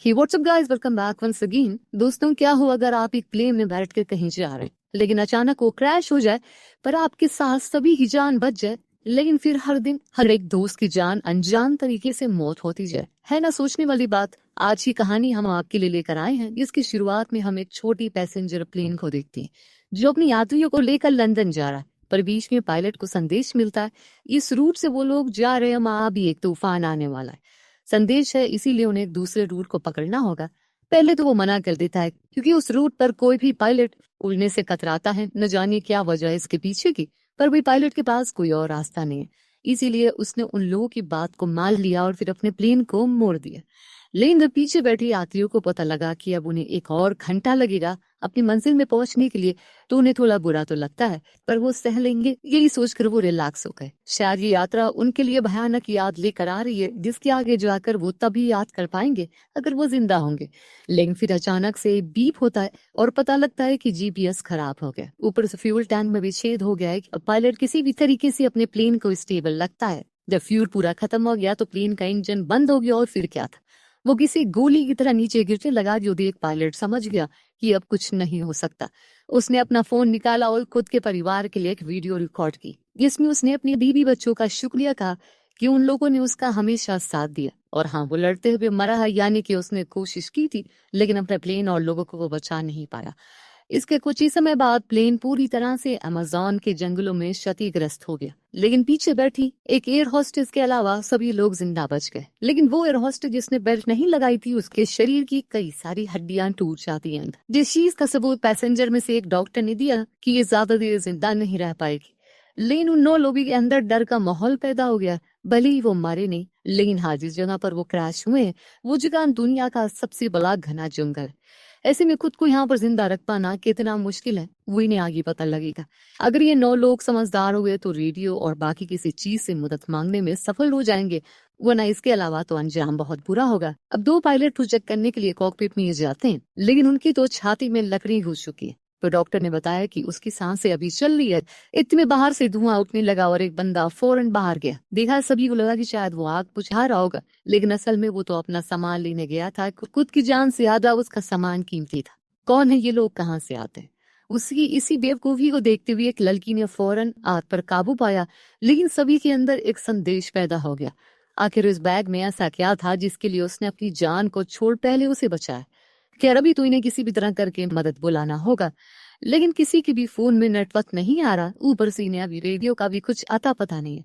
ही what's up guys, welcome back once again. दोस्तों, क्या हो अगर आप एक प्लेन में बैठ कर कहीं जा रहे हैं लेकिन अचानक वो क्रैश हो जाए, पर आपके साथ सभी की जान बच जाए, लेकिन फिर हर दिन हर एक दोस्त की जान अनजान तरीके से मौत होती जाए। है ना सोचने वाली बात। आज की कहानी हम आपके लिए लेकर आए हैं, जिसकी शुरुआत में हम एक छोटी पैसेंजर प्लेन को देखते हैं जो अपनी यात्रियों को लेकर लंदन जा रहा है। पर बीच में पायलट को संदेश मिलता है, इस रूट से वो लोग जा रहे हैं, वहां भी एक तूफान आने वाला है। संदेश है, इसीलिए उन्हें दूसरे रूट को पकड़ना होगा। पहले तो वो मना कर देता है, क्योंकि उस रूट पर कोई भी पायलट उड़ने से कतराता है। न जाने क्या वजह है इसके पीछे की, पर भी पायलट के पास कोई और रास्ता नहीं है। इसीलिए उसने उन लोगों की बात को मान लिया और फिर अपने प्लेन को मोड़ दिया। लेकिन जब पीछे बैठे यात्रियों को पता लगा कि अब उन्हें एक और घंटा लगेगा अपनी मंजिल में पहुंचने के लिए, तो उन्हें थोड़ा बुरा तो लगता है, पर वो सह लेंगे, यही सोचकर वो रिलैक्स हो गए। शायद ये यात्रा उनके लिए भयानक याद लेकर आ रही है, जिसके आगे जाकर वो तभी याद कर पाएंगे अगर वो जिंदा होंगे। लेकिन फिर अचानक से बीप होता है और पता लगता है कि जीपीएस खराब हो गया। ऊपर से फ्यूल टैंक में भी छेद हो गया है। पायलट किसी भी तरीके से अपने प्लेन को स्टेबल लगता है। जब फ्यूल पूरा खत्म हो गया तो प्लेन का इंजन बंद हो गया और फिर क्या था, वो किसी गोली की तरह नीचे गिरने लगा। जो देख पायलट समझ गया कि अब कुछ नहीं हो सकता। उसने अपना फोन निकाला और खुद के परिवार के लिए एक वीडियो रिकॉर्ड की, जिसमें उसने अपनी बीवी बच्चों का शुक्रिया कहा कि उन लोगों ने उसका हमेशा साथ दिया। और हाँ, वो लड़ते हुए मरा है, यानी कि उसने कोशिश की थी लेकिन अपने प्लेन और लोगों को वो बचा नहीं पाया। इसके कुछ ही समय बाद प्लेन पूरी तरह से अमेज़न के जंगलों में क्षतिग्रस्त हो गया, लेकिन पीछे बैठी एक एयर होस्टेस के अलावा सभी लोग जिंदा बच गए। लेकिन वो एयर होस्टेस जिसने बेल्ट नहीं लगाई थी, उसके शरीर की कई सारी हड्डियां टूट जाती हैं, जिस चीज का सबूत पैसेंजर में से एक डॉक्टर ने दिया कि ये ज्यादा देर जिंदा नहीं रह पाएगी। लेकिन उन 9 लोगों के अंदर डर का माहौल पैदा हो गया। भले ही वो मारे नहीं, लेकिन हाँ, जिस जगह पर वो क्रैश हुए वो जगह दुनिया का सबसे बड़ा घना जंगल है। ऐसे में खुद को यहाँ पर जिंदा रख पाना कितना मुश्किल है, वो इन्हें आगे पता लगेगा। अगर ये 9 लोग समझदार हुए तो रेडियो और बाकी किसी चीज से मदद मांगने में सफल हो जाएंगे, वरना इसके अलावा तो अंजाम बहुत बुरा होगा। अब 2 पायलट प्रोजेक्ट करने के लिए कॉकपिट में जाते हैं, लेकिन उनकी तो छाती में लकड़ी घुस चुकी है। तो डॉक्टर ने बताया कि उसकी सांसें अभी चल रही है। इतने बाहर से धुआं उठने लगा और एक बंदा फौरन बाहर गया। देखा, सभी को लगा कि शायद वो आग बुझा रहा होगा, लेकिन असल में वो तो अपना सामान लेने गया था। खुद की जान से ज्यादा उसका सामान कीमती था। कौन है ये लोग, कहाँ से आते हैं? उसकी इसी बेवकूफी को देखते हुए एक लड़की ने फौरन आग पर काबू पाया, लेकिन सभी के अंदर एक संदेश पैदा हो गया। आखिर इस बैग में ऐसा क्या था जिसके लिए उसने अपनी जान को छोड़ पहले उसे बचाया? खैर, अभी तो इन्हें किसी भी तरह करके मदद बुलाना होगा, लेकिन किसी के भी फोन में नेटवर्क नहीं आ रहा। ऊपर से इन्हें अभी रेडियो का भी कुछ अता पता नहीं है।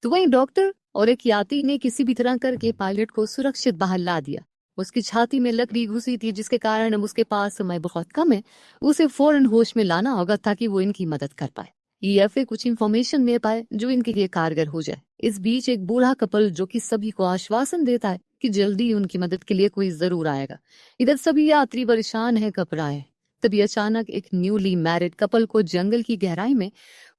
तो वहीं डॉक्टर और एक यात्री ने किसी भी तरह करके पायलट को सुरक्षित बाहर ला दिया। उसकी छाती में लकड़ी घुसी थी, जिसके कारण अब उसके पास समय बहुत कम है। उसे फौरन होश में लाना होगा ताकि वो इनकी मदद कर पाए या फिर कुछ इंफॉर्मेशन दे पाए जो इनके लिए कारगर हो जाए। इस बीच एक बूढ़ा कपल जो कि सभी को आश्वासन देता है कि जल्दी उनकी मदद के लिए कोई जरूर आएगा। इधर सभी यात्री परेशान है, घबराए। तभी अचानक एक न्यूली मैरिड कपल को जंगल की गहराई में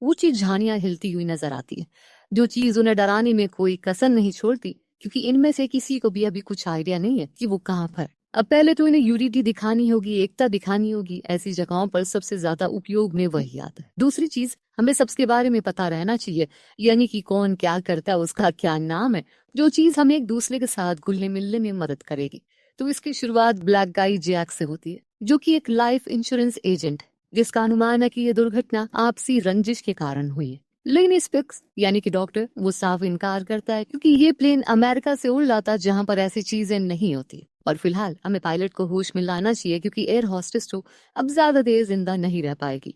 ऊंची झाड़ियां हिलती हुई नजर आती है, जो चीज उन्हें डराने में कोई कसर नहीं छोड़ती, क्योंकि इनमें से किसी को भी अभी कुछ आइडिया नहीं है कि वो कहाँ पर। अब पहले तो इन्हें यूनिटी दिखानी होगी, एकता दिखानी होगी। ऐसी जगहों पर सबसे ज्यादा उपयोग में वही आता है। दूसरी चीज, हमें सबके बारे में पता रहना चाहिए, यानी कि कौन क्या करता है, उसका क्या नाम है, जो चीज हमें एक दूसरे के साथ घुलने मिलने में मदद करेगी। तो इसकी शुरुआत ब्लैक गाई जैक से होती है, जो कि एक लाइफ इंश्योरेंस एजेंट है, जिसका अनुमान है कि यह दुर्घटना आपसी रंजिश के कारण हुई है। लेकिन इस फिक्स यानी कि डॉक्टर वो साफ इनकार करता है, क्योंकि ये प्लेन अमेरिका से उड़ लाता जहां पर ऐसी चीजें नहीं होती। और फिलहाल हमें पायलट को होश में लाना चाहिए, क्योंकि एयर होस्टेस तो अब ज्यादा देर जिंदा नहीं रह पाएगी।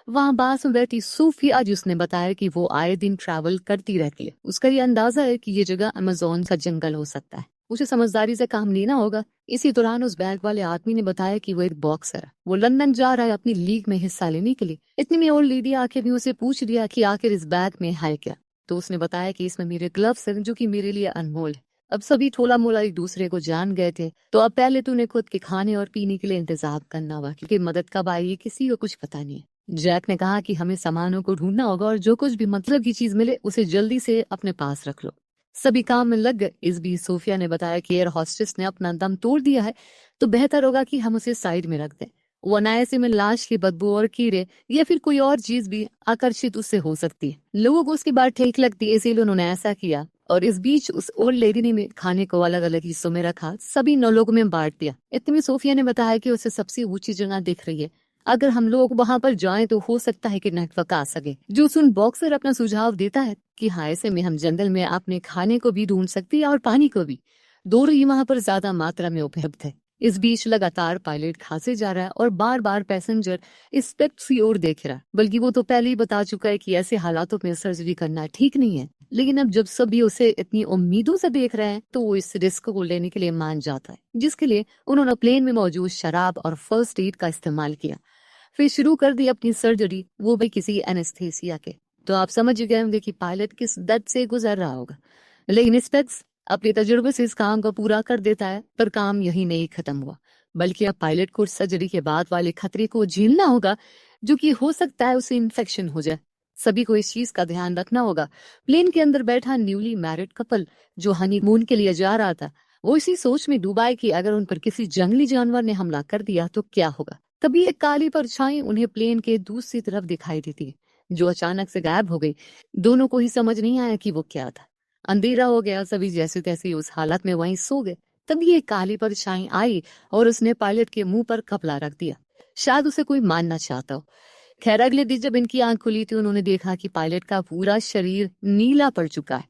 वहां पास में बैठी सूफिया, जिसने बताया कि वो आए दिन ट्रैवल करती रहती है, उसका ये अंदाजा है कि ये जगह अमेज़न का जंगल हो सकता है। उसे समझदारी से काम लेना होगा। इसी दौरान उस बैग वाले आदमी ने बताया कि वो एक बॉक्सर है, वो लंदन जा रहा है अपनी लीग में हिस्सा लेने के लिए। इतनी में ओल्ड लेडी आके भी उसे पूछ लिया कि आखिर इस बैग में है क्या। तो उसने बताया कि इसमें मेरे ग्लव्स हैं, जो कि मेरे लिए अनमोल है। अब सभी थोड़ा मोला एक दूसरे को जान गए थे, तो अब पहले तो उन्हें खुद के खाने और पीने के लिए इंतजाम करना होगा, क्योंकि मदद कब आएगी किसी को कुछ पता नहीं है। जैक ने कहा कि हमें सामानों को ढूंढना होगा और जो कुछ भी मतलब की चीज मिले उसे जल्दी से अपने पास रख लो। सभी काम में लग गए। इस बीच सोफिया ने बताया कि एयर होस्टेस ने अपना दम तोड़ दिया है, तो बेहतर होगा कि हम उसे साइड में रख दें। वो अनायासे में लाश की बदबू और कीड़े या फिर कोई और चीज भी आकर्षित उससे हो सकती है। लोगों को उसकी बात ठीक लगती है, इसीलिए उन्होंने ऐसा किया। और इस बीच उस ओल्ड लेडी ने खाने को अलग अलग हिस्सों में रखा, सभी 9 लोगों में बांट दिया। इतने में सोफिया ने बताया कि उसे सबसे ऊंची जगह दिख रही है, अगर हम लोग वहां पर जाएं तो हो सकता है कि नेटवर्क आ सके। जो सुन बॉक्सर अपना सुझाव देता है कि हाँ, ऐसे में हम जंगल में अपने खाने को भी ढूंढ सकते हैं और पानी को भी, दोनों ही वहां पर ज्यादा मात्रा में उपलब्ध है। इस बीच लगातार पायलट खांसे जा रहा है और बार बार पैसेंजर इस पेक्ट की ओर देख रहा है, बल्कि वो तो पहले ही बता चुका है कि ऐसे हालातों में सर्जरी करना ठीक नहीं है। लेकिन अब जब सभी उसे इतनी उम्मीदों से देख रहे हैं तो वो इस रिस्क को लेने के लिए मान जाता है, जिसके लिए उन्होंने प्लेन में मौजूद शराब और फर्स्ट एड का इस्तेमाल किया। फिर शुरू कर दी अपनी सर्जरी, वो भी किसी एनेस्थेसिया के। तो आप समझ गए होंगे कि पायलट किस दर्द से गुजर रहा होगा। लेकिन इंस्पेक्टर अपने तजुर्बे से इस काम को पूरा कर देता है, पर काम यही नहीं खत्म हुआ, बल्कि अब पायलट को सर्जरी के बाद वाले खतरे को झेलना होगा, जो कि हो सकता है उसे इन्फेक्शन हो जाए। सभी को इस चीज का ध्यान रखना होगा। प्लेन के अंदर बैठा न्यूली मैरिड कपल जो हनीमून के लिए जा रहा था, वो इसी सोच में डूबा है कि अगर उन पर किसी जंगली जानवर ने हमला कर दिया तो क्या होगा। तभी एक काली परछाई उन्हें प्लेन के दूसरी तरफ दिखाई देती है, जो अचानक से गायब हो गई। दोनों को ही समझ नहीं आया कि वो क्या था। अंधेरा हो गया, सभी जैसे तैसे उस हालत में वहीं सो गए। तभी एक काली परछाई आई और उसने पायलट के मुंह पर कपड़ा रख दिया, शायद उसे कोई मानना चाहता हो। खैर, अगले दिन जब इनकी आंख खुली थी, उन्होंने देखा कि पायलट का पूरा शरीर नीला पड़ चुका है,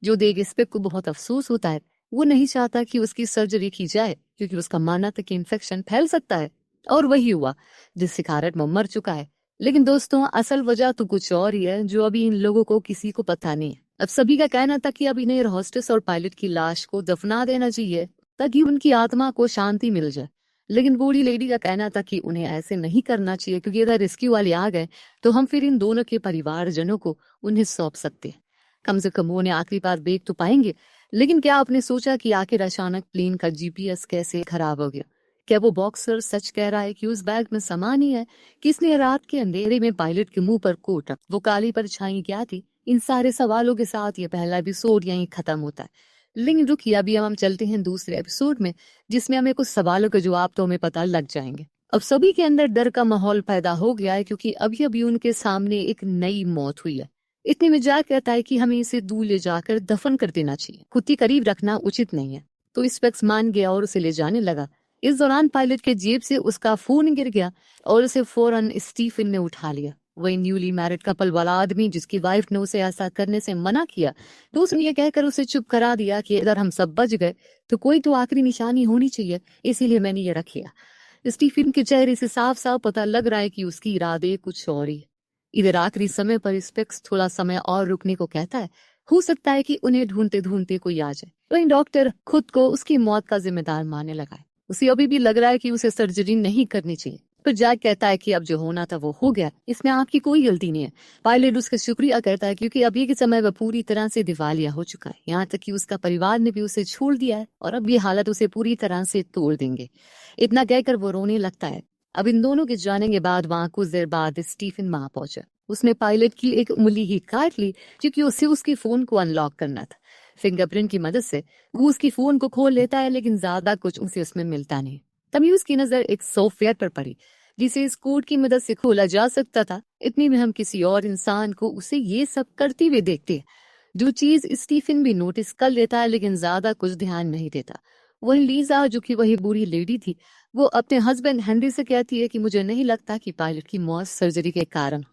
जो देख स्पेक को बहुत अफसोस होता है। वो नहीं चाहता कि उसकी सर्जरी की जाए, क्योंकि उसका मानना था कि इन्फेक्शन फैल सकता है, और वही हुआ, जिससे कारण वो मर चुका है। लेकिन दोस्तों, असल वजह तो कुछ और ही है, जो अभी इन लोगों को किसी को पता नहीं है। अब सभी का कहना था कि अब इन्हें एयर होस्टेस और पायलट की लाश को दफना देना चाहिए, ताकि उनकी आत्मा को शांति मिल जाए। लेकिन बूढ़ी लेडी का कहना था कि उन्हें ऐसे नहीं करना चाहिए, क्योंकि अगर रेस्क्यू वाले आ गए तो हम फिर इन दोनों के परिवारजनों को उन्हें सौंप सकते हैं। कम से कम वो उन्हें आखिरी बार देख तो पाएंगे। लेकिन क्या आपने सोचा कि आखिर अचानक प्लेन का जीपीएस कैसे खराब हो गया? क्या वो बॉक्सर सच कह रहा है कि उस बैग में सामान ही है? किसने रात के अंधेरे में पायलट के मुंह पर कोट रखा? वो काली परछाई क्या थी? इन सारे सवालों के साथ ये पहला एपिसोड यहीं खत्म होता है। लेकिन रुकिए, अभी हम चलते हैं दूसरे एपिसोड में, जिसमें हमें कुछ सवालों के जवाब तो हमें पता लग जाएंगे। अब सभी के अंदर डर का माहौल पैदा हो गया है, क्योंकि अभी अभी उनके सामने एक नई मौत हुई है। इतने में जैक कहता है कि हमें इसे दूर ले जाकर दफन कर देना चाहिए, खुद के करीब रखना उचित नहीं है। तो इंस्पेक्टर मान गया और उसे ले जाने लगा। इस दौरान पायलट के जेब से उसका फोन गिर गया और उसे फौरन स्टीफन ने उठा लिया। वही न्यूली मैरिड कपल वाला आदमी, जिसकी वाइफ ने उसे ऐसा करने से मना किया, तो उसने ये कहकर उसे चुप करा दिया कि अगर हम सब बच गए तो कोई तो आखिरी निशानी होनी चाहिए, इसीलिए मैंने ये रख लिया। स्टीफन के चेहरे से साफ साफ पता लग रहा है कि उसकी इरादे कुछ और ही। इधर आखिरी समय पर स्पेक्स थोड़ा समय और रुकने को कहता है, हो सकता है कि उन्हें ढूंढते ढूंढते कोई आ जाए। वहीं डॉक्टर खुद को उसकी मौत का जिम्मेदार मानने लगा है। उसे अभी भी लग रहा है कि उसे सर्जरी नहीं करनी चाहिए, पर जैक कहता है कि अब जो होना था वो हो गया, इसमें आपकी कोई गलती नहीं है। पायलट उसका शुक्रिया करता है, क्योंकि अभी के समय वह पूरी तरह से दिवालिया हो चुका है। यहाँ तक कि उसका परिवार ने भी उसे छोड़ दिया है और अब ये हालत उसे पूरी तरह से तोड़ देंगे। इतना कहकर वो रोने लगता है। अब इन दोनों के जाने के बाद वहां कुछ देर बाद स्टीफन वहां पहुंचा। उसने पायलट की एक उंगली ही काट ली, क्योंकि उसे उसके फोन को अनलॉक करना था। फिंगरप्रिंट की मदद से वो उसकी फोन को खोल लेता है, लेकिन ज्यादा कुछ उसे उसमें मिलता नहीं। तभी उसकी नजर एक सॉफ्टवेयर पर पड़ी, जिसे इस कोड की मदद से खोला जा सकता था। इतनी में हम किसी और इंसान को उसे ये सब करते हुए देखते हैं, जो चीज स्टीफन भी नोटिस कर लेता है, लेकिन ज्यादा कुछ ध्यान नहीं देता। वही लीजा, जो कि वही बुरी लेडी थी, वो अपने हस्बैंड हेनरी से कहती है कि मुझे नहीं लगता कि पायलट की मौत सर्जरी के कारण।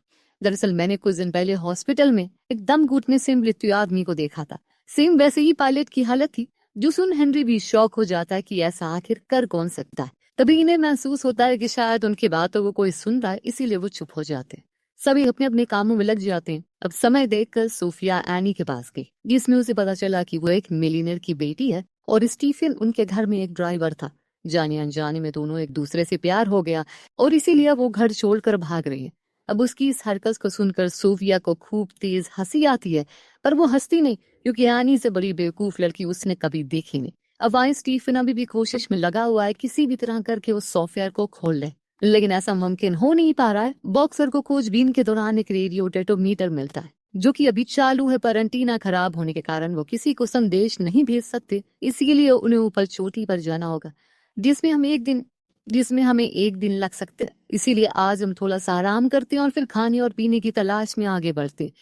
दरअसल मैंने कुछ दिन पहले हॉस्पिटल में एक दम घुटने से मृत्यु आदमी को देखा था। सेम वैसे ही पायलट की हालत थी, जो सुन हेनरी भी शौक हो जाता है कि ऐसा आखिर कर कौन सकता है। तभी इन्हें महसूस होता है कि शायद उनकी बातों को कोई सुन रहा है, इसीलिए वो चुप हो जाते हैं। सभी अपने अपने कामों में लग जाते हैं। अब समय देखकर सोफिया एनी के पास गई, जिसमें उसे पता चला कि वो एक मिलीनियर की बेटी है और स्टीफन उनके घर में एक ड्राइवर था। जाने अनजाने में दोनों एक दूसरे से प्यार हो गया और इसीलिए वो घर छोड़कर भाग रही है। अब उसकी इस हरकत को सुनकर सोफिया को खूब तेज हंसी आती है, पर वो हंसती नहीं, क्योंकि एनी से बड़ी बेवकूफ लड़की उसने कभी देखी नहीं। अब वहीं स्टीफन अभी भी कोशिश में लगा हुआ है किसी भी तरह करके उस सॉफ्टवेयर को खोल ले, लेकिन ऐसा मुमकिन हो नहीं पा रहा है। बॉक्सर को खोजबीन के दौरान एक रेडियो डेटोमीटर मिलता है, जो कि अभी चालू है, पर एंटीना खराब होने के कारण वो किसी को संदेश नहीं भेज सकते। इसीलिए उन्हें ऊपर चोटी पर जाना होगा, जिसमें हम एक दिन जिसमें हमें एक दिन लग सकते हैं। इसीलिए आज हम थोड़ा सा आराम करते हैं और फिर खाने और पीने की तलाश में आगे बढ़ते हैं,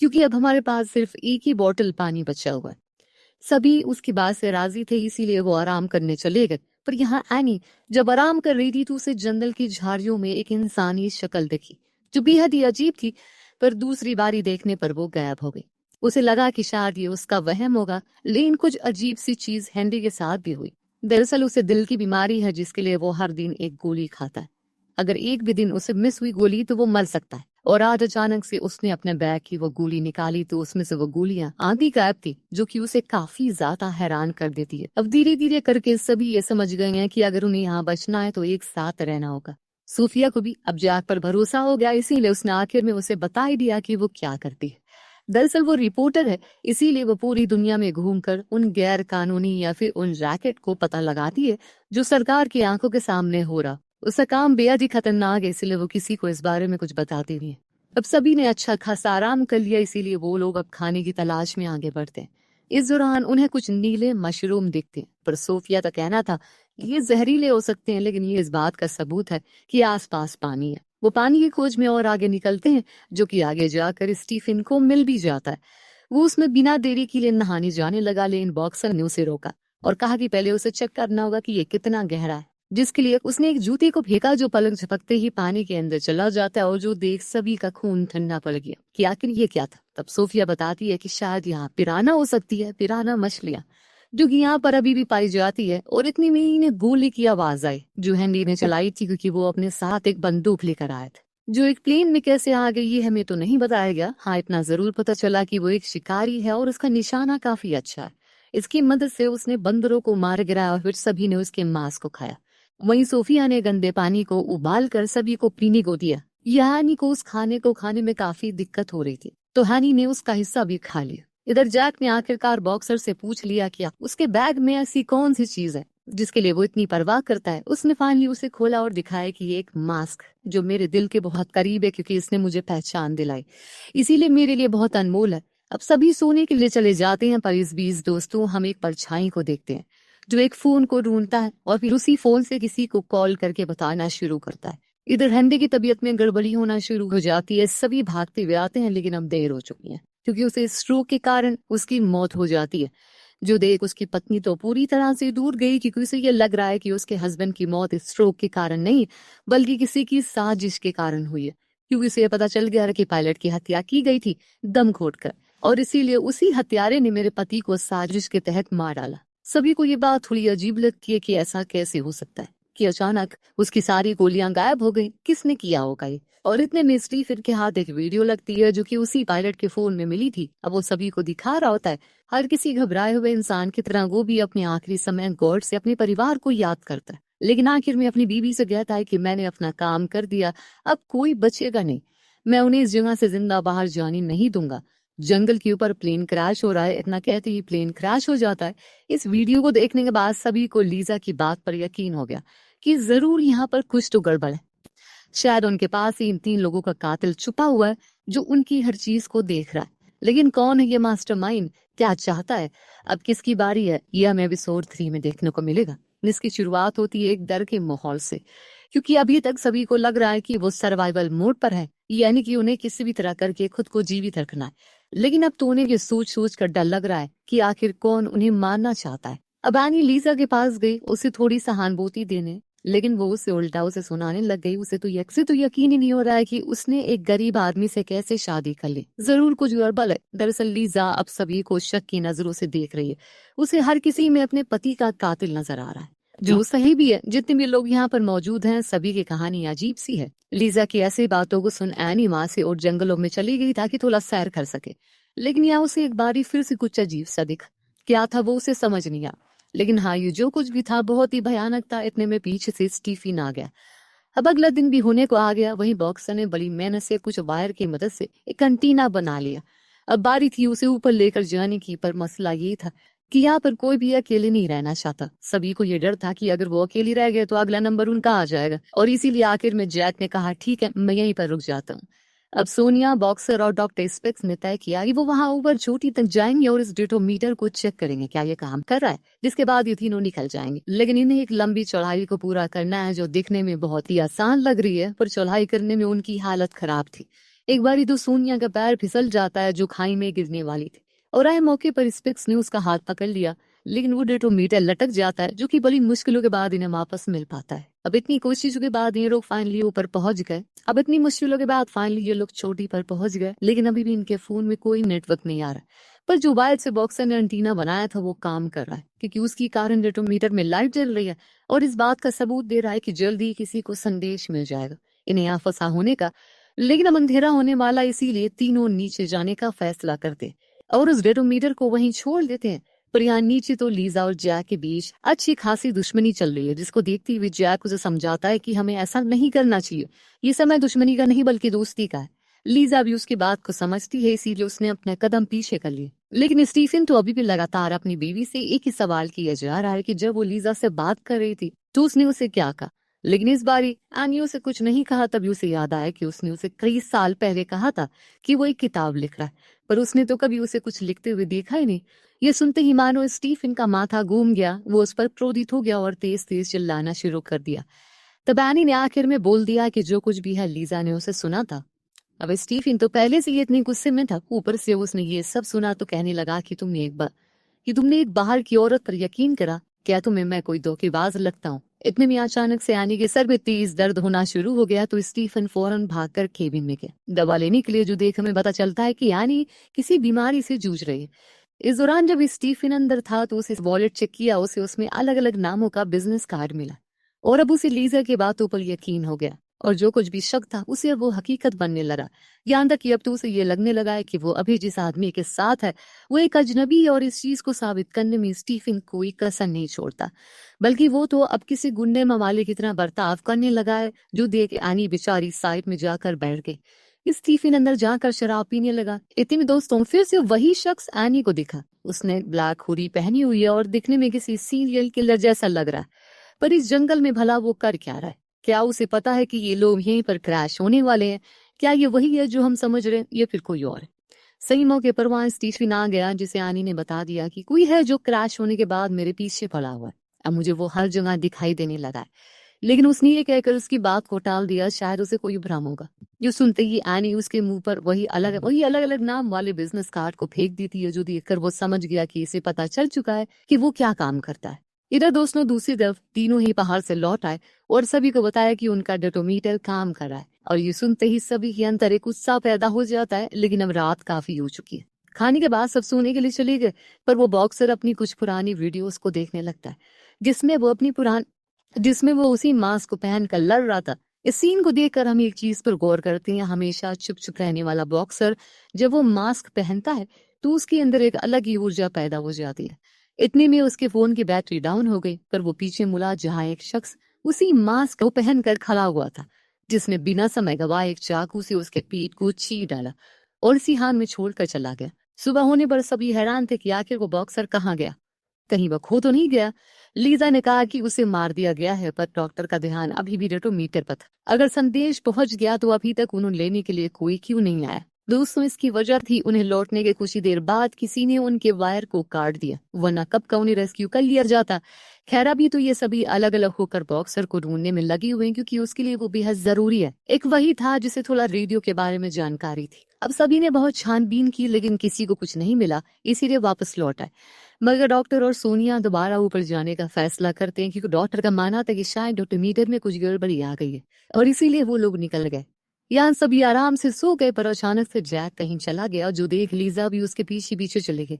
क्योंकि अब हमारे पास सिर्फ एक ही बॉटल पानी बचा हुआ है। सभी उसकी बात से राजी थे, इसीलिए वो आराम करने चले गए। पर यहाँ एनी जब आराम कर रही थी तो उसे जंगल की झाड़ियों में एक इंसानी शक्ल दिखी, जो बेहद ही अजीब थी। पर दूसरी बारी देखने पर वो गायब हो गई। उसे लगा कि शायद ये उसका वहम होगा, लेकिन कुछ अजीब सी चीज हैंडी के साथ भी हुई। दरअसल उसे दिल की बीमारी है, जिसके लिए वो हर दिन एक गोली खाता है। अगर एक भी दिन उसे मिस हुई गोली तो वो मर सकता है। और आज अचानक से उसने अपने बैग की वो गोली निकाली तो उसमें से वो गोलियां आधी गायब थी, जो कि उसे काफी ज्यादा हैरान कर देती है। अब धीरे धीरे करके सभी ये समझ गए हैं कि अगर उन्हें यहाँ बचना है तो एक साथ रहना होगा। सूफिया को भी अब जैक पर भरोसा हो गया, इसीलिए उसने आखिर में उसे बता ही दिया कि वो क्या करती है। दरअसल वो रिपोर्टर है, इसीलिए वो पूरी दुनिया में घूमकर उन गैर कानूनी या फिर उन रैकेट को पता लगाती है जो सरकार की आंखों के सामने हो रहा। उसका काम बेहद ही खतरनाक है, इसलिए वो किसी को इस बारे में कुछ बताती नहीं है। अब सभी ने अच्छा खासा आराम कर लिया, इसीलिए वो लोग अब खाने की तलाश में आगे बढ़ते हैं। इस दौरान उन्हें कुछ नीले मशरूम दिखते हैं, पर सोफिया का कहना था ये जहरीले हो सकते हैं, लेकिन ये इस बात का सबूत है कि आसपास पानी है। वो पानी की खोज में और आगे निकलते हैं, जो कि आगे जाकर स्टीफन को मिल भी जाता है। वो उसमें बिना देरी के लिए नहाने जाने लगा, लेकिन बॉक्सर ने उसे रोका और कहा कि पहले उसे चेक करना होगा कि ये कितना गहरा है, जिसके लिए उसने एक जूते को फेंका जो पलक झपकते ही पानी के अंदर चला जाता है, और जो देख सभी का खून ठंडा पड़ गया कि आखिर ये क्या था। तब सोफिया बताती है कि शायद यहाँ पिराना हो सकती है, पिराना मछलियां, जो कि यहाँ पर अभी भी पाई जाती है। और इतनी में ही इन्हें गोली की आवाज आई, जो हैंडी ने चलाई थी, क्योंकि वो अपने साथ एक बंदूक लेकर आए थे। जो एक प्लेन में कैसे आ गई ये हमें तो नहीं बताया गया। हाँ, इतना जरूर पता चला कि वो एक शिकारी है और उसका निशाना काफी अच्छा है। इसकी मदद से उसने बंदरों को मार गिराया और फिर सभी ने उसके मांस को खाया। वहीं सोफिया ने गंदे पानी को उबाल कर सभी को पीने को दिया। यानी को उस खाने को खाने में काफी दिक्कत हो रही थी, तो हानी ने उसका हिस्सा भी खा लिया। इधर जैक ने आखिरकार बॉक्सर से पूछ लिया कि उसके बैग में ऐसी कौन सी चीज है जिसके लिए वो इतनी परवाह करता है। उसने फाइनली उसे खोला और दिखाया कि ये एक मास्क, जो मेरे दिल के बहुत करीब है, क्योंकि इसने मुझे पहचान दिलाई, इसीलिए मेरे लिए बहुत अनमोल है। अब सभी सोने के लिए चले जाते हैं, पर इस बीच दोस्तों हम एक परछाई को देखते हैं, जो एक फोन को ढूंढता है और फिर उसी फोन से किसी को कॉल करके बताना शुरू करता है। इधर हैंडी की तबीयत में गड़बड़ी होना शुरू हो जाती है। सभी भागते हुए आते हैं, लेकिन अब देर हो चुकी है, क्योंकि उसे स्ट्रोक के कारण उसकी मौत हो जाती है। जो देख उसकी पत्नी तो पूरी तरह से दूर गई, क्योंकि उसे ये लग रहा है कि उसके हस्बैंड की मौत स्ट्रोक के कारण नहीं, बल्कि किसी की साजिश के कारण हुई है, क्योंकि उसे पता चल गया कि पायलट की हत्या की गई थी दम घोटकर, और इसीलिए उसी हत्यारे ने मेरे पति को साजिश के तहत मार डाला। सभी को ये बात थोड़ी अजीब लगती है कि ऐसा कैसे हो सकता है कि अचानक उसकी सारी गोलियां गायब हो गई। किसने किया होगा ये? और इतने में स्टीफन के हाथ एक वीडियो लगती है, जो कि उसी पायलट के फोन में मिली थी। अब वो सभी को दिखा रहा होता है। हर किसी घबराए हुए इंसान की तरह वो भी अपने आखिरी समय गौर से अपने परिवार को याद करता है, लेकिन आखिर में अपनी बीवी से कहता है कि मैंने अपना काम कर दिया, अब कोई बचेगा नहीं। मैं उन्हें इस जगह से जिंदा बाहर जाने नहीं दूंगा। जंगल के ऊपर प्लेन क्रैश हो रहा है, इतना कहते ही प्लेन क्रैश हो जाता है। इस वीडियो को देखने के बाद सभी को लीजा की बात पर यकीन हो गया कि जरूर यहाँ पर कुछ तो गड़बड़ है। शायद उनके पास ही इन 3 लोगों का कातिल छुपा हुआ है, जो उनकी हर चीज को देख रहा है। लेकिन कौन है ये मास्टरमाइंड, क्या चाहता है, अब किसकी बारी है, यह हमें एपिसोड 3 में देखने को मिलेगा। इसकी शुरुआत होती है एक डर के माहौल से, क्योंकि अभी तक सभी को लग रहा है कि वो सर्वाइवल मोड पर है, यानी कि उन्हें किसी भी तरह करके खुद को जीवित रखना है। लेकिन अब तो उन्हें ये सोच सोच कर डर लग रहा है कि आखिर कौन उन्हें मारना चाहता है। अब एनी लीजा के पास गई उसे थोड़ी सहानुभूति देने, लेकिन वो उसे उल्टा उसे सुनाने लग गई। उसे तो यकीन ही नहीं हो रहा है कि उसने एक गरीब आदमी से कैसे शादी कर ली। जरूर कुछ गड़बड़ है। दरअसल लीजा अब सभी को शक की नजरों से देख रही है। उसे हर किसी में अपने पति का कातिल नजर आ रहा है, जो सही भी है। जितने भी लोग यहाँ पर मौजूद हैं, सभी की कहानी अजीब सी है। लीजा की ऐसी बातों को सुन एनी वहां से और जंगलों में चली गई ताकि थोड़ा सैर कर सके, लेकिन यहाँ उसे एक बारी फिर से कुछ अजीब सा दिखा। क्या था वो उसे समझ नहीं आया, लेकिन हाँ, ये जो कुछ भी था बहुत ही भयानक था। इतने में पीछे से स्टीफन आ गया। अब अगला दिन भी होने को आ गया। वहीं बॉक्सर ने बड़ी मेहनत से कुछ वायर की मदद से एक एंटीना बना लिया। अब बारी थी उसे ऊपर लेकर जाने की, पर मसला ये था कि यहाँ पर कोई भी अकेले नहीं रहना चाहता। सभी को ये डर था कि अगर वो अकेली रह गए तो अगला नंबर उनका आ जाएगा, और इसीलिए आखिर में जैक ने कहा ठीक है, मैं यहीं पर रुक जाता हूँ। अब सोनिया, बॉक्सर और डॉक्टर स्पेक्स ने तय किया कि वो वहां ऊपर चोटी तक जाएंगे और इस डेटोमीटर को चेक करेंगे क्या ये काम कर रहा है, जिसके बाद ये तीनों निकल जाएंगे। लेकिन इन्हें एक लंबी चढ़ाई को पूरा करना है जो दिखने में बहुत ही आसान लग रही है, पर चढ़ाई करने में उनकी हालत खराब थी। एक बारी तो सोनिया का पैर फिसल जाता है जो खाई में गिरने वाली थी, और आए मौके पर स्पेक्स ने उसका हाथ पकड़ लिया, लेकिन वो डेटोमीटर लटक जाता है, जो कि बड़ी मुश्किलों के बाद इन्हें वापस मिल पाता है। अब इतनी कोशिशों के बाद ये लोग फाइनली ऊपर पहुंच गए। अब इतनी मुश्किलों के बाद फाइनली ये लोग चोटी पर पहुंच गए, लेकिन अभी भी इनके फोन में कोई नेटवर्क नहीं आ रहा। पर जो वायर से बॉक्सर ने एंटीना बनाया था वो काम कर रहा है, क्योंकि उसकी कारण डेटोमीटर में लाइट जल रही है और इस बात का सबूत दे रहा है कि जल्दी ही किसी को संदेश मिल जाएगा इन्हें यहाँ फंसा होने का। लेकिन अब अंधेरा होने वाला, इसीलिए तीनों नीचे जाने का फैसला करते और उस डेटोमीटर को वहीं छोड़ देते हैं। पर यहाँ नीचे तो लीजा और जैक के बीच अच्छी खासी दुश्मनी चल रही है, जिसको देखते हुए जैक उसे समझाता है कि हमें ऐसा नहीं करना चाहिए, ये समय दुश्मनी का नहीं बल्कि दोस्ती का है। लीजा भी उसकी बात को समझती है, इसीलिए उसने अपने कदम पीछे कर लिए। लेकिन स्टीफन तो अभी भी लगातार अपनी बीवी से एक ही सवाल किया जा रहा है कि जब वो लीजा से बात कर रही थी तो उसने उसे क्या कहा। लेकिन इस बारी एनी उसे कुछ नहीं कहा। तभी उसे याद आया कि उसने उसे कई साल पहले कहा था कि वो एक किताब लिख रहा है, पर उसने तो कभी उसे कुछ लिखते हुए देखा ही नहीं। ये सुनते ही मानो स्टीफन का माथा घूम गया, वो उस पर क्रोधित हो गया और तेज तेज चिल्लाना शुरू कर दिया। तब एनी ने आखिर में बोल दिया कि जो कुछ भी है लीजा ने उसे सुना था। अब स्टीफन तो पहले से ही इतने गुस्से में था, ऊपर से उसने ये सब सुना तो कहने लगा कि तुमने एक बाहर की औरत पर यकीन करा, क्या तुम्हें मैं कोई धोखेबाज लगता हूँ। इतने में अचानक से एनी के सर में तेज दर्द होना शुरू हो गया तो स्टीफन फौरन भागकर केबिन में गया दवा लेने के लिए, जो देख हमें पता चलता है कि एनी किसी बीमारी से जूझ रही है। इस दौरान जब स्टीफन अंदर था तो उसे वॉलेट चेक किया, उसे उसमें अलग अलग नामों का बिजनेस कार्ड मिला और अब उसे लीजा की बातों पर यकीन हो गया और जो कुछ भी शक था उसे अब वो हकीकत बनने लगा। यहाँ तक कि अब तो उसे ये लगने लगा है कि वो अभी जिस आदमी के साथ है वो एक अजनबी है और इस चीज को साबित करने में स्टीफन कोई कसर नहीं छोड़ता, बल्कि वो तो अब किसी गुंडे मवाले की तरह बर्ताव करने लगा है। जो देख एनी बेचारी साइड में जाकर बैठ गई। स्टीफन अंदर जाकर शराब पीने लगा। इतने में दोस्तों फिर से वही शख्स एनी को दिखा। उसने ब्लैक हुडी पहनी हुई है और दिखने में किसी सीरियल किलर जैसा लग रहा है, पर इस जंगल में भला वो कर क्या रहा है? क्या उसे पता है कि ये लोग यहीं पर क्रैश होने वाले हैं? क्या ये वही है जो हम समझ रहे हैं या फिर कोई और है? सही मौके पर वहां स्टीफन आ गया, जिसे आनी ने बता दिया कि कोई है जो क्रैश होने के बाद मेरे पीछे पड़ा हुआ है। अब मुझे वो हर जगह दिखाई देने लगा है। लेकिन उसने ये कहकर उसकी बात को टाल दिया, शायद उसे कोई भ्रम होगा। जो सुनते ही एनी उसके मुंह पर वही अलग अलग नाम वाले बिजनेस कार्ड को फेंक देती है, जो देखकर वो समझ गया कि इसे पता चल चुका है कि वो क्या काम करता है। इधर दोस्तों दूसरी तरफ तीनों ही पहाड़ से लौट आए और सभी को बताया कि उनका डेटोमीटर काम कर रहा है। और ये सुनते ही सभी के अंदर एक उत्साह पैदा हो जाता है। लेकिन अब रात काफी हो चुकी है। खाने के बाद सब सोने के लिए चले गए, पर वो बॉक्सर अपनी कुछ पुरानी वीडियोस को देखने लगता है, जिसमें वो उसी मास्क को पहनकर लड़ रहा था। इस सीन को देखकर हम एक चीज पर गौर करते हैं, हमेशा चुप चुप रहने वाला बॉक्सर जब वो मास्क पहनता है तो उसके अंदर एक अलग ही ऊर्जा पैदा हो जाती है। इतने में उसके फोन की बैटरी डाउन हो गई, पर वो पीछे मुड़ा जहां एक शख्स उसी मास्क को पहनकर खड़ा हुआ था, जिसने बिना समय गवाए एक चाकू से उसके पीठ को चीर डाला और इसी हाथ में छोड़कर चला गया। सुबह होने पर सभी हैरान थे कि आखिर वो बॉक्सर कहाँ गया, कहीं वो खो तो नहीं गया। लीजा ने कहा कि उसे मार दिया गया है, पर डॉक्टर का ध्यान अभी भी डेटोमीटर पर था। अगर संदेश पहुंच गया तो अभी तक उन्हें लेने के लिए कोई क्यों नहीं आया। दोस्तों इसकी वजह थी उन्हें लौटने के कुछ ही देर बाद किसी ने उनके वायर को काट दिया, वरना कब का उन्हें रेस्क्यू कर लिया जाता। खैर अभी तो ये सभी अलग अलग होकर बॉक्सर को ढूंढने में लगे हुए हैं, क्योंकि उसके लिए वो बेहद जरूरी है। एक वही था जिसे थोड़ा रेडियो के बारे में जानकारी थी। अब सभी ने बहुत छानबीन की, लेकिन किसी को कुछ नहीं मिला, इसीलिए वापस लौट आए। मगर डॉक्टर और सोनिया दोबारा ऊपर जाने का फैसला करते हैं, क्योंकि डॉक्टर का मानना था कि शायद डेटोमीटर में कुछ गड़बड़ी आ गई है, और इसीलिए वो लोग निकल गए। यहाँ सभी आराम से सो गए, पर अचानक से जैक कहीं चला गया, जो देख लीजा भी उसके पीछे पीछे चले गए।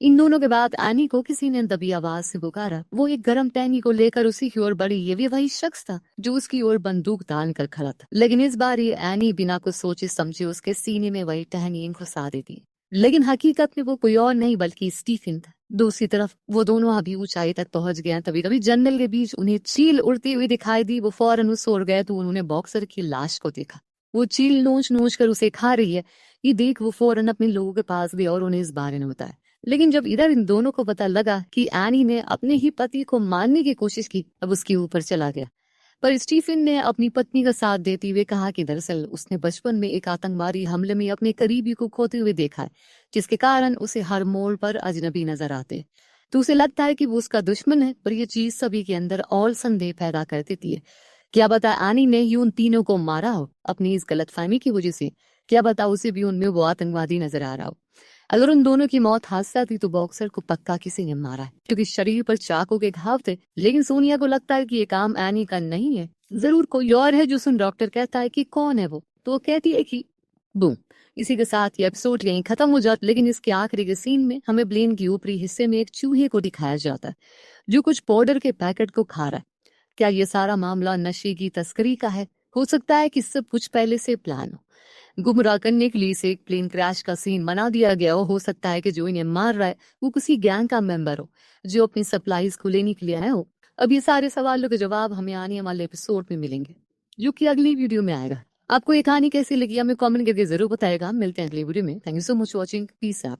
इन दोनों के बाद एनी को किसी ने दबी आवाज से पुकारा। वो एक गर्म टहनी को लेकर उसी की ओर बढ़ी। ये भी वही शख्स था जो उसकी ओर बंदूक तान कर खड़ा था, लेकिन इस बार ये एनी बिना कुछ सोचे समझे उसके सीने में वही टहनी घुसा देती। लेकिन हकीकत में वो कोई और नहीं बल्कि स्टीफन था। दूसरी तरफ वो दोनों अभी ऊंचाई तक पहुंच गए। तभी तभी जंगल के बीच उन्हें चील उड़ती हुई दिखाई दी। वो फौरन उस ओर गए तो उन्होंने बॉक्सर की लाश को देखा। वो चील नोच नोच कर उसे खा रही है। ये देख वो फौरन अपने लोगों के पास गए और उन्हें इस बारे में बताया। लेकिन जब इधर इन दोनों को पता लगा कि एनी ने अपने ही पति को मारने की कोशिश की, अब उसके ऊपर चला गया। पर स्टीफन ने अपनी पत्नी का साथ देते हुए कहा कि दरअसल उसने बचपन में एक आतंकवादी हमले में अपने करीबी को खोते हुए देखा है, जिसके कारण उसे हर मोड़ पर अजनबी नजर आते। तो उसे लगता है कि वो उसका दुश्मन है, पर यह चीज सभी के अंदर और संदेह पैदा कर देती है। क्या बता एनी ने ही उन तीनों को मारा हो अपनी इस गलतफहमी की वजह से? क्या बता उसे भी उनमें वो आतंकवादी नजर आ रहा हो? अगर उन दोनों की मौत हादसा थी तो बॉक्सर को पक्का किसी ने मारा है, क्योंकि शरीर पर चाकू के घाव थे। लेकिन सोनिया को लगता है कि ये काम एनी का नहीं है, जरूर कोई और है। जो सुन डॉक्टर कहता है कि कौन है वो, तो वो कहती है कि बूम। इसी के साथ ये एपिसोड यहीं खत्म हो जाता, लेकिन इसके आखिरी के सीन में हमें ब्लेन के ऊपरी हिस्से में एक चूहे को दिखाया जाता है जो कुछ पाउडर के पैकेट को खा रहा है। क्या ये सारा मामला नशे की तस्करी का है? हो सकता है कि सब कुछ पहले से प्लान हो। गुमराह करने के लिए इसे एक प्लेन क्रैश का सीन बना दिया गया हो सकता है कि जो इन्हें मार रहा है वो किसी गैंग का मेंबर हो जो अपनी सप्लाईज को लेने के लिए आया हो। अब ये सारे सवालों के जवाब हमें आने वाले एपिसोड में मिलेंगे, जो कि अगली वीडियो में आएगा। आपको ये कहानी कैसी लगी हमें कमेंट करके जरूर बताएगा। मिलते हैं अगली वीडियो में। Thank you so much watching. Peace out.